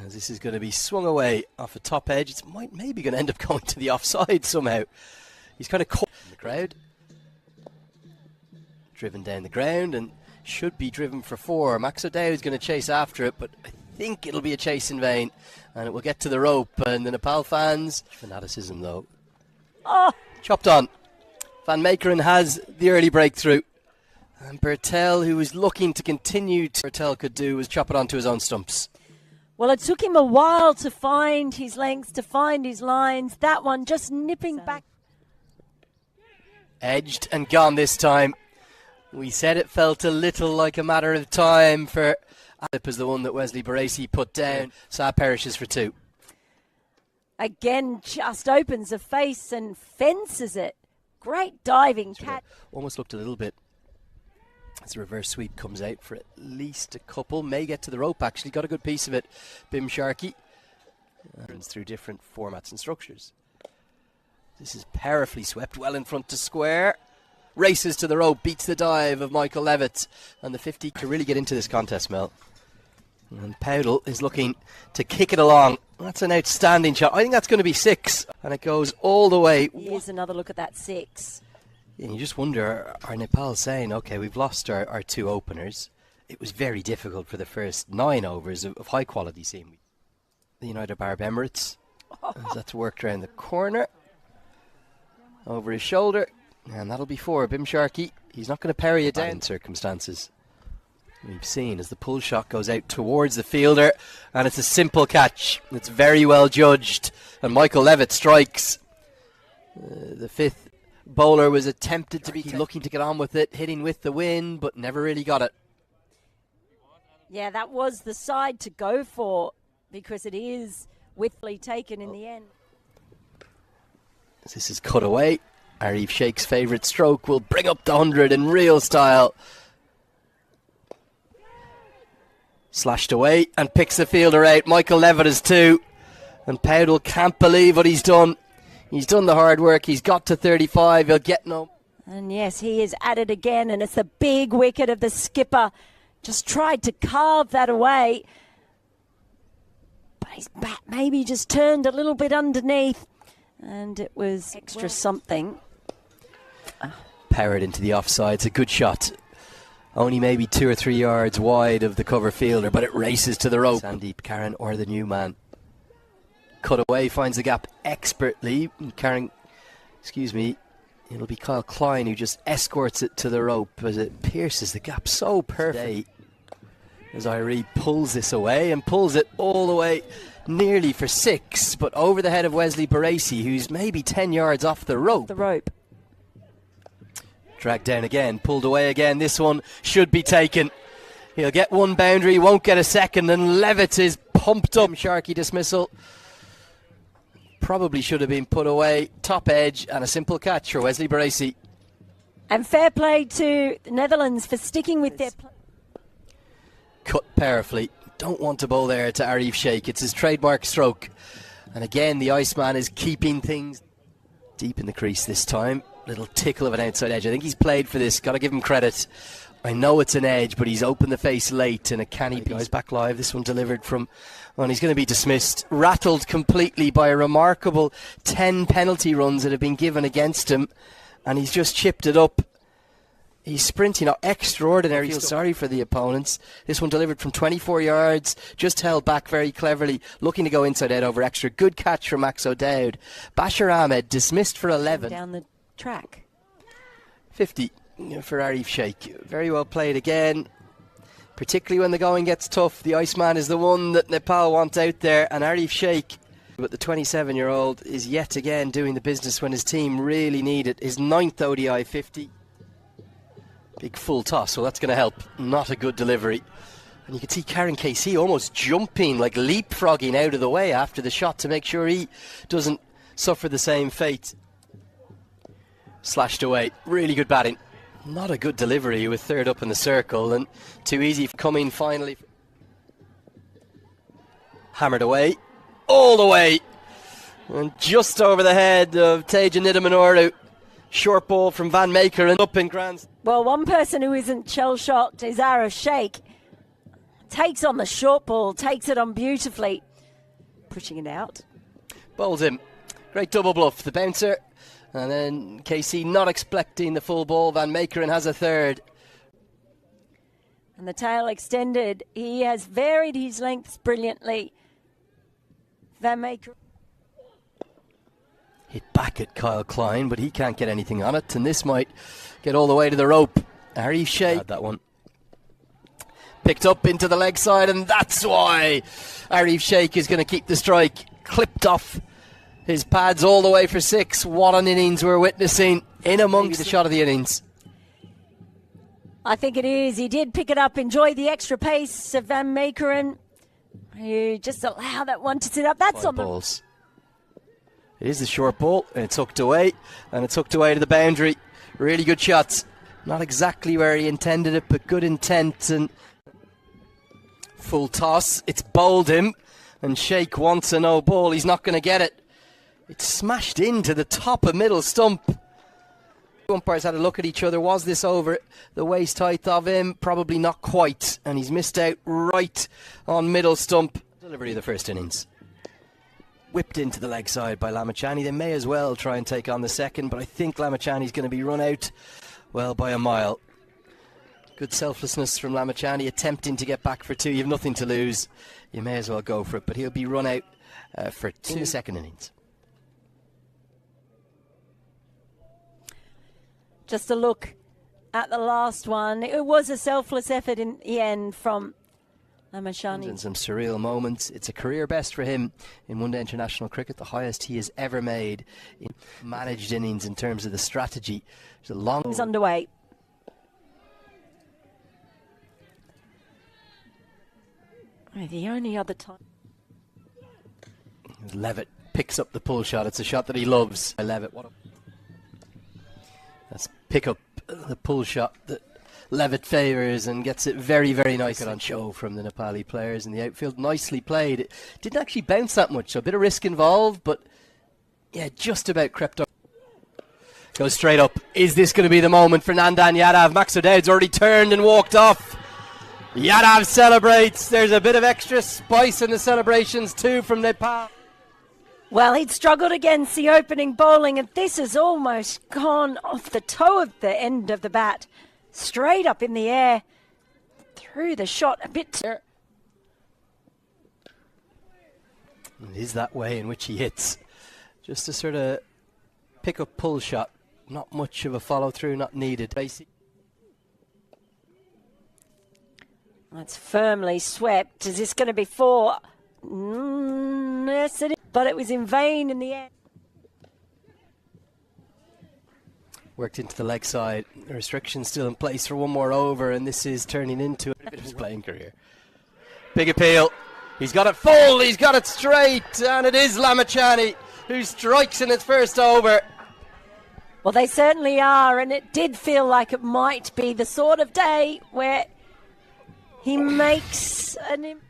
As this is going to be swung away off a top edge. It's maybe going to end up going to the offside somehow. He's kind of caught in the crowd. Driven down the ground and should be driven for 4. Max O'Dowd's going to chase after it, but I think it'll be a chase in vain. And it will get to the rope. And the Nepal fans, fanaticism though. Oh! Chopped on. Van Meekeren has the early breakthrough. And Bertel, who was looking to continue to Bertel could do, was chop it onto his own stumps. Well, it took him a while to find his lengths, to find his lines. That one just nipping back. Edged and gone this time. We said it felt a little like a matter of time for Alip as the one that Wesley Baresi put down. Saab perishes for 2. Again, just opens a face and fences it. Great diving catch. Almost looked a little bit as the reverse sweep comes out for at least a couple. May get to the rope actually. Got a good piece of it. Bim Sharkey. Runs through different formats and structures. This is powerfully swept well in front to square. Races to the rope. Beats the dive of Michael Levitt. And the 50 to really get into this contest, Mel. And Powdell is looking to kick it along. That's an outstanding shot. I think that's going to be 6. And it goes all the way. Here's another look at that 6. And you just wonder, are Nepal saying, OK, we've lost our 2 openers. It was very difficult for the first 9 overs of high quality seaweed. The United Arab Emirates. That's worked around the corner. Over his shoulder. And that'll be 4. Bim Sharkey. He's not going to parry it down in circumstances. We've seen as the pull shot goes out towards the fielder. And it's a simple catch. It's very well judged. And Michael Levitt strikes. The 5th bowler was attempted to be looking to get on with it, hitting with the wind, but never really got it. Yeah, that was the side to go for because it is withly taken in the end. This is cut away. Arif Sheikh's favourite stroke will bring up the 100 in real style. Slashed away and picks the fielder out. Michael Levitt is 2. And Powdell can't believe what he's done. He's done the hard work. He's got to 35. He'll get no. And yes, he is at it again. And it's the big wicket of the skipper. Just tried to carve that away. But his bat maybe just turned a little bit underneath. And it was extra something. Powered into the offside. It's a good shot. Only maybe 2 or 3 yards wide of the cover fielder. But it races to the rope. Sandeep Karan or the new man. Cut away, finds the gap expertly. Karen, it'll be Kyle Klein who just escorts it to the rope as it pierces the gap so perfectly. As Irie pulls this away and pulls it all the way nearly for 6, but over the head of Wesley Baresi, who's maybe 10 yards off the rope. Dragged down again, pulled away again. This one should be taken. He'll get 1 boundary, won't get a second, and Levitt is pumped up. Sharkey dismissal. Probably should have been put away. Top edge and a simple catch for Wesley Baresi. And fair play to the Netherlands for sticking with their play. Cut powerfully. Don't want to bowl there to Arif Sheikh. It's his trademark stroke. And again, the Iceman is keeping things deep in the crease this time. Little tickle of an outside edge. I think he's played for this. Got to give him credit. I know it's an edge, but he's opened the face late and a canny piece. Guys back live. This one delivered from... And he's going to be dismissed. Rattled completely by a remarkable 10 penalty runs that have been given against him. And he's just chipped it up. He's sprinting out extraordinary. I feel sorry for the opponents. This one delivered from 24 yards. Just held back very cleverly. Looking to go inside out over extra. Good catch from Max O'Dowd. Bashir Ahmed dismissed for 11. Down the track. 50 for Arif Sheikh. Very well played again. Particularly when the going gets tough. The Iceman is the one that Nepal want out there. And Arif Sheikh, but the 27-year-old, is yet again doing the business when his team really need it. His 9th ODI 50. Big full toss, well that's going to help. Not a good delivery. And you can see Karen Casey almost jumping, like leapfrogging out of the way after the shot to make sure he doesn't suffer the same fate. Slashed away. Really good batting. Not a good delivery with 3rd up in the circle, and too easy for coming finally. Hammered away. All the way. And just over the head of Teja Nidamanoru. Short ball from Van Meekeren and up in grand. Well, one person who isn't shell-shocked is Arif Sheikh. Takes on the short ball, takes it on beautifully. pushing it out. Bowls him. Great double bluff. The bouncer. And then KC not expecting the full ball. Van Meekeren has a third. And the tail extended. He has varied his lengths brilliantly. Van Meekeren. Hit back at Kyle Klein, but he can't get anything on it. And this might get all the way to the rope. Arif Sheikh had that one. Picked up into the leg side, and that's why Arif Sheikh is going to keep the strike. Clipped off his pads all the way for 6. What an innings we're witnessing in amongst the shot of the innings. I think it is. He did pick it up, enjoy the extra pace of Van Meekeren. You just allow that one to sit up. That's 5 on balls. It is the short ball, and it's hooked away, and it's hooked away to the boundary. Really good shots. Not exactly where he intended it, but good intent. And full toss. It's bowled him, and Sheikh wants a no ball. He's not going to get it. It's smashed into the top of middle stump. Umpires had a look at each other. Was this over the waist height of him? Probably not quite. And he's missed out right on middle stump. Delivery of the first innings. Whipped into the leg side by Lamachani. They may as well try and take on the second, but I think Lamachani's going to be run out, well, by a mile. Good selflessness from Lamachani, attempting to get back for 2. You have nothing to lose. You may as well go for it, but he'll be run out for 2 in the second innings. Just a look at the last one. It was a selfless effort in the end from Lamachani. And some surreal moments. It's a career best for him in one-day international cricket, the highest he has ever made in managed innings in terms of the strategy. There's a long... He's underway. The only other time. Levitt picks up the pull shot. It's a shot that he loves. Levitt, what a... Let's pick up the pull shot that Levitt favours and gets it very, very nice on show from the Nepali players in the outfield. Nicely played. It didn't actually bounce that much, so a bit of risk involved, but yeah, just about crept up. Goes straight up. Is this going to be the moment for Nandan Yadav? Max O'Dowd's already turned and walked off. Yadav celebrates. There's a bit of extra spice in the celebrations too from Nepal. Well, he'd struggled against the opening bowling, and this has almost gone off the toe of the end of the bat. Straight up in the air. Through the shot a bit. It is that way in which he hits. Just a sort of pick-up pull shot. Not much of a follow-through, not needed. That's firmly swept. Is this going to be 4? Yes, it is. But it was in vain in the end. Worked into the leg side. The restrictions still in place for one more over, and this is turning into a bit of his playing career. Big appeal. He's got it full. He's got it straight, and it is Lamachani who strikes in its first over. Well, they certainly are, and it did feel like it might be the sort of day where he makes an...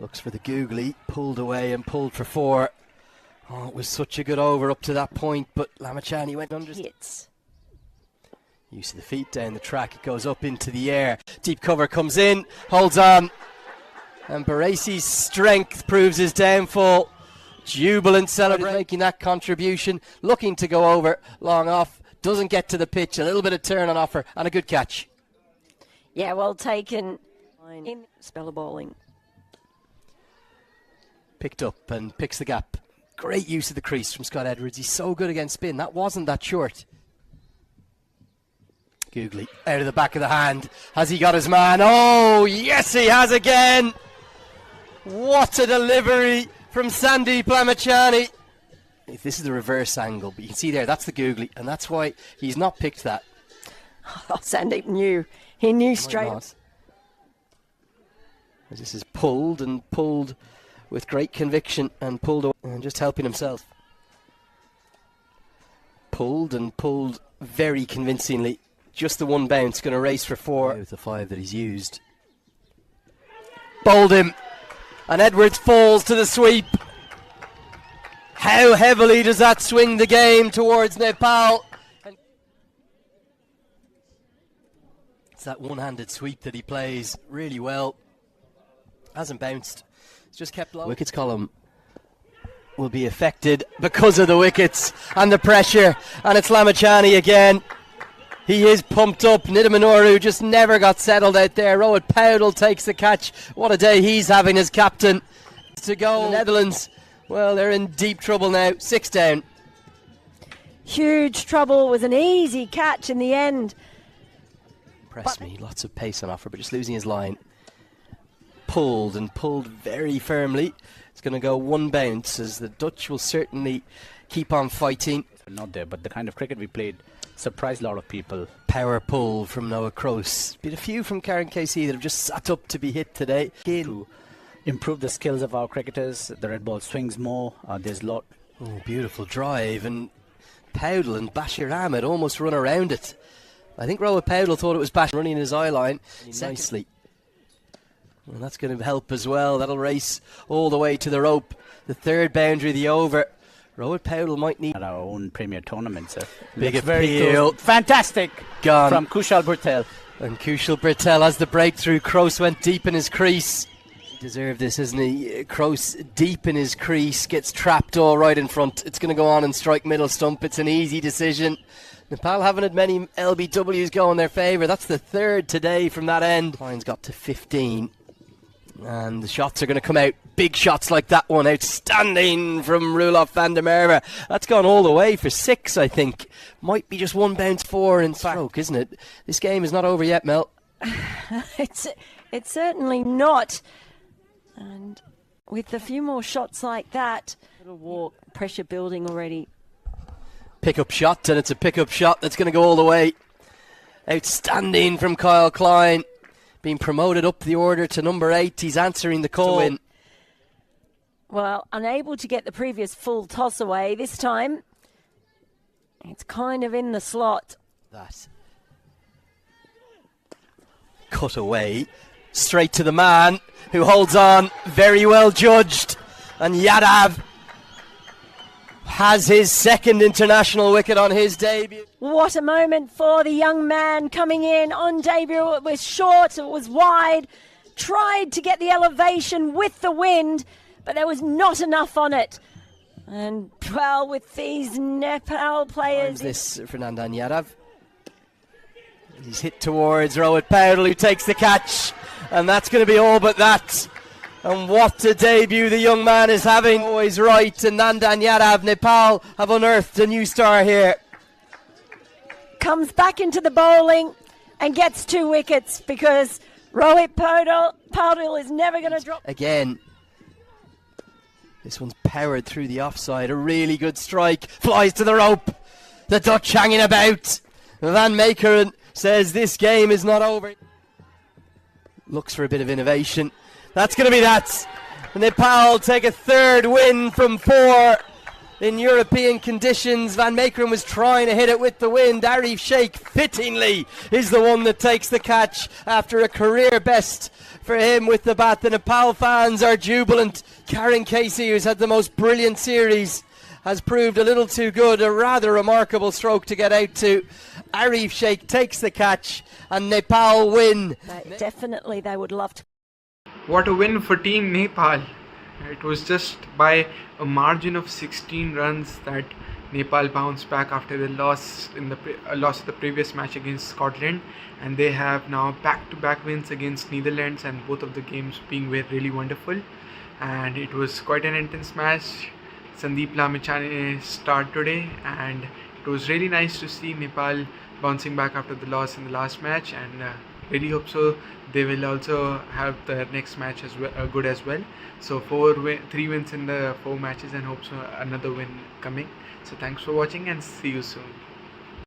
Looks for the googly, pulled away and pulled for 4. Oh, it was such a good over up to that point, but Lamachani went under. Hits. Use of the feet down the track, it goes up into the air. Deep cover comes in, holds on. And Baresi's strength proves his downfall. Jubilant celebrating, making that contribution. Looking to go over, long off. Doesn't get to the pitch, a little bit of turn on offer, and a good catch. Yeah, well taken in spell of bowling. Picked up and picks the gap. Great use of the crease from Scott Edwards. He's so good against spin. That wasn't that short. Googly out of the back of the hand. Has he got his man? Oh, yes, he has again. What a delivery from Sandeep Lamachani. If this is the reverse angle, but you can see there, that's the googly, and that's why he's not picked that. Oh, Sandeep knew. He knew straight. As this is pulled and pulled with great conviction and pulled away and just helping himself. Pulled and pulled very convincingly. Just the one bounce, going to race for 4 with the 5 that he's used. Bowled him, and Edwards falls to the sweep. How heavily does that swing the game towards Nepal? It's that one-handed sweep that he plays really well. Hasn't bounced. It's just kept low. Wickets column will be affected because of the wickets and the pressure, and it's Lamachani again. He is pumped up. Nidamanoru just never got settled out there. Rohit Powdell takes the catch. What a day he's having as captain. To go, the Netherlands, well, they're in deep trouble now. 6 down. Huge trouble. Was an easy catch in the end. Impressed me. Lots of pace on offer, but just losing his line. Pulled and pulled very firmly. It's going to go one bounce, as the Dutch will certainly keep on fighting. Not there, but the kind of cricket we played surprised a lot of people. Power pull from Noah Kroos. Been a few from Karen KC that have just sat up to be hit today. To improve the skills of our cricketers, the red ball swings more. There's a lot. Oh, beautiful drive, and Powdell and Bashir Ahmed almost run around it. I think Rohit Powdell thought it was Bashir running his eye line nicely. And that's going to help as well. That'll race all the way to the rope. The third boundary of the over. Rohit Powdell might need at our own Premier tournament, sir. Big Looks very appeal. close. Fantastic. Gone. From Kushal Bhurtel. And Kushal Bhurtel has the breakthrough. Kroos went deep in his crease. He deserved this, isn't he? Kroos deep in his crease, gets trapped all right in front. It's going to go on and strike middle stump. It's an easy decision. Nepal haven't had many LBWs go in their favour. That's the third today from that end. Line's got to 15. And the shots are going to come out. Big shots like that one. Outstanding from Roelof van der Merwe. That's gone all the way for 6, I think. Might be just one bounce 4 in stroke, isn't it? This game is not over yet, Mel. It's certainly not. And with a few more shots like that, little walk, pressure building already. Pick-up shot, and it's a pick-up shot that's going to go all the way. Outstanding from Kyle Klein. Being promoted up the order to number 8. He's answering the call. In. Well, unable to get the previous full toss away this time. It's kind of in the slot. That cut away. Straight to the man who holds on. Very well judged. And Yadav has his second international wicket on his debut. What a moment for the young man coming in on debut. It was short, it was wide. Tried to get the elevation with the wind, but there was not enough on it. And, well, with these Nepal players... This Fernandan Yadav. He's hit towards Rohit Powdell, who takes the catch. And that's going to be all but that. And what a debut the young man is having. Always right. And Nandan Yadav, Nepal have unearthed a new star here. Comes back into the bowling and gets 2 wickets because Rohit Powdell is never going to drop. Again, this one's powered through the offside. A really good strike. Flies to the rope. The Dutch hanging about. Van Meekeren says this game is not over. Looks for a bit of innovation. That's going to be that. Nepal take a third win from 4 in European conditions. Van Meekeren was trying to hit it with the wind. Arif Sheikh, fittingly, is the one that takes the catch after a career best for him with the bat. The Nepal fans are jubilant. Karen Casey, who's had the most brilliant series, has proved a little too good. A rather remarkable stroke to get out to. Arif Sheikh takes the catch and Nepal win. Definitely they would love to. What a win for Team Nepal. It was just by a margin of 16 runs that Nepal bounced back after the loss in the the previous match against Scotland, and they have now back-to-back wins against Netherlands, and both of the games being really wonderful. And it was quite an intense match. Sandeep Lamachani starred today, and it was really nice to see Nepal bouncing back after the loss in the last match, and really hope so they will also have the next match as well, good as well. So 3 wins in the 4 matches, and hope so another win coming. So thanks for watching and see you soon.